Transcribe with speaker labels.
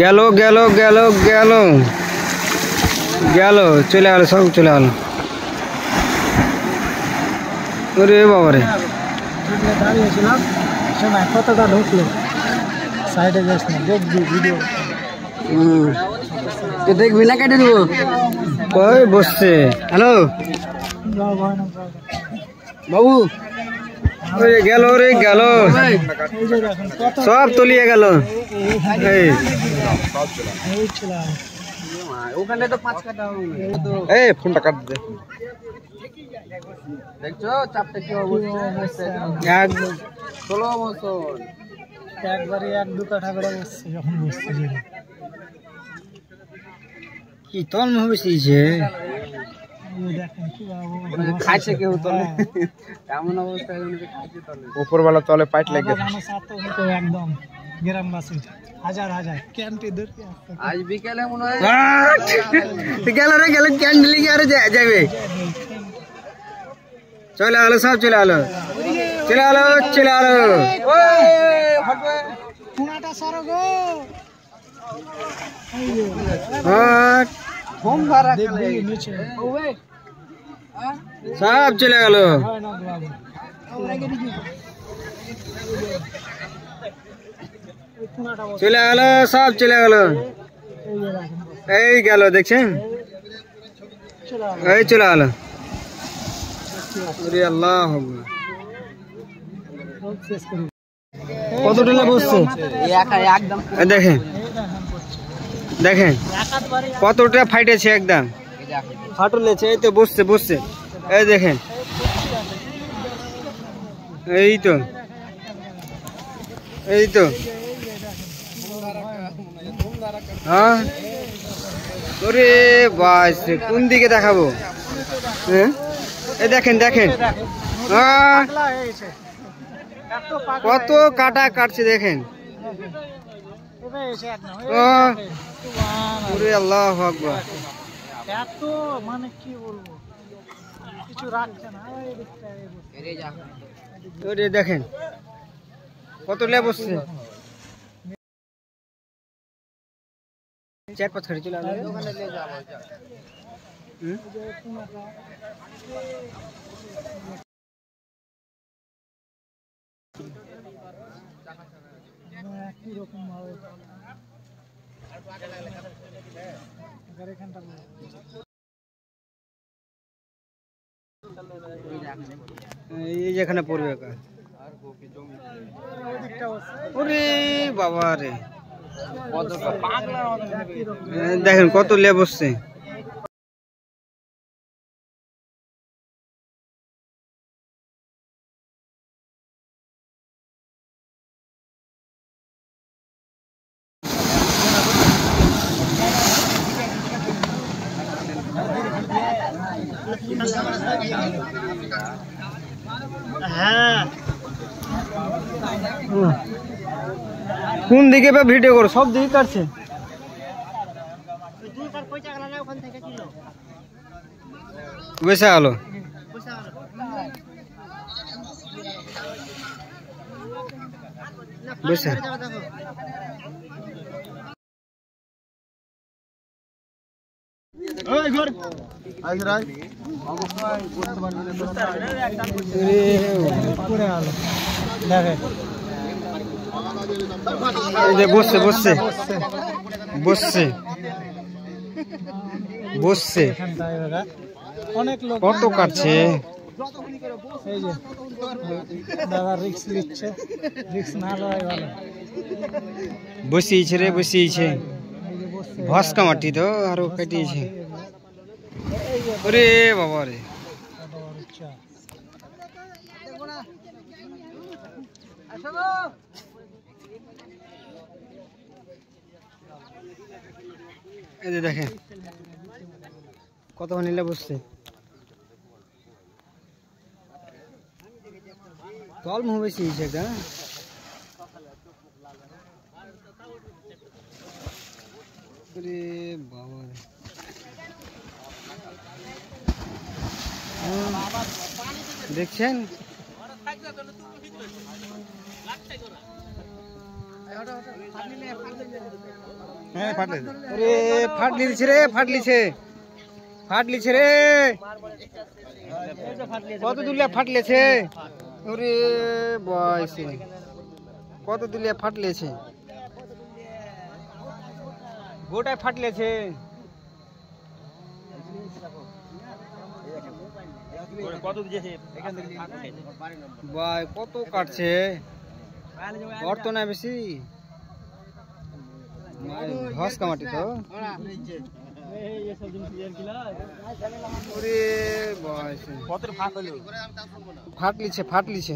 Speaker 1: গেল গেল গেল গেল গেল চলে গেল, সব চলে গেল। ওরে বাবারে,
Speaker 2: দাঁড়িয়েছিলাম সময় কতটা ঢুকলো সাইডে যাস না, দেখবি ভিডিও।
Speaker 1: দেখবি না, কেটে দেবো। কই বসছে? হ্যালো বাবু, গেল রে গেল, সব তলিয়ে গেল। ওখানে তো 5 কাটা এই ফোনটা কাট দে। দেখছো চাপটা কি অবস্থা? ষোলো বছর
Speaker 2: একবারে 1-2 কাঠা করে বসছে যখন বসছে।
Speaker 1: কি তল বসিয়েছে, খাইছে কেউ তলে, এমন অবস্থা উপরবেলা তলে পাইট লেগে
Speaker 2: একদম গ্রামবাসী হাজার হাজার ক্যান্টি ধরতে।
Speaker 1: আজ বিকেলে মনে হয় গেল রে গেল, ক্যান্ডেল কি আর যাবে? চলে আলো, সব চলে আলো, চলে আলো, চলে আলো। সব চলে গেল, চলে গেল, সব চলে গেল। এই গেল, দেখছেন, এই চলে গেল। আল্লাহ, কতটা বসছে দেখেন, দেখেন কতটা ফাইটেছে, একদম ফাটল লেছে। এই তো বসছে বসছে, এই দেখেন, এই তো এই তো হ্যাঁ। ওরে বাস, কোন দিকে দেখাবো? হ্যাঁ এই দেখেন দেখেন, কত কাটা কাটছে দেখেন। আল্লাহু আকবার,
Speaker 2: এত মানে কি বলবো, কিছু রাখছে না।
Speaker 1: ওরে দেখেন কত লে বসছে, 4-5 খাড়ি চলে আসবে। এই যেখানে পড়বে, ওরে বাবা রে, দেখেন কত লে বসছে।
Speaker 2: হ্যাঁ,
Speaker 1: কোন দিকে ভিডিও করো? সব দিকে কাটছে। বেসা হলো, বেসা বসছে বসছে বসছে বসছে,
Speaker 2: অনেক লোক
Speaker 1: কত কাটছে।
Speaker 2: এই যে দাদা রিক্স নিচ্ছে, রিক্স না লয় ভালো।
Speaker 1: বসিয়েছে রে, বসিয়েছে ভস্কা মাটি তো আরো কাটিয়েছে। ওরে বাবা রে, এই যে দেখেন কত নিলে বসছে। তল মুহ বেশি হয়েছে একটা। বাবা দেখছেন, अरे फाटलिছে রে ফাটলিছে রে কত দুলিয়া ফাটলেছে ওরে বয়সে কত দুলিয়া ফাটলেছে গোটায় ফাটলেছে কত দিয়েছে এখান থেকে ভাই কত কাটছে বর্ত না বেশি ঘাস কামাটি তো ওরে বয়স কত ফাটলিছে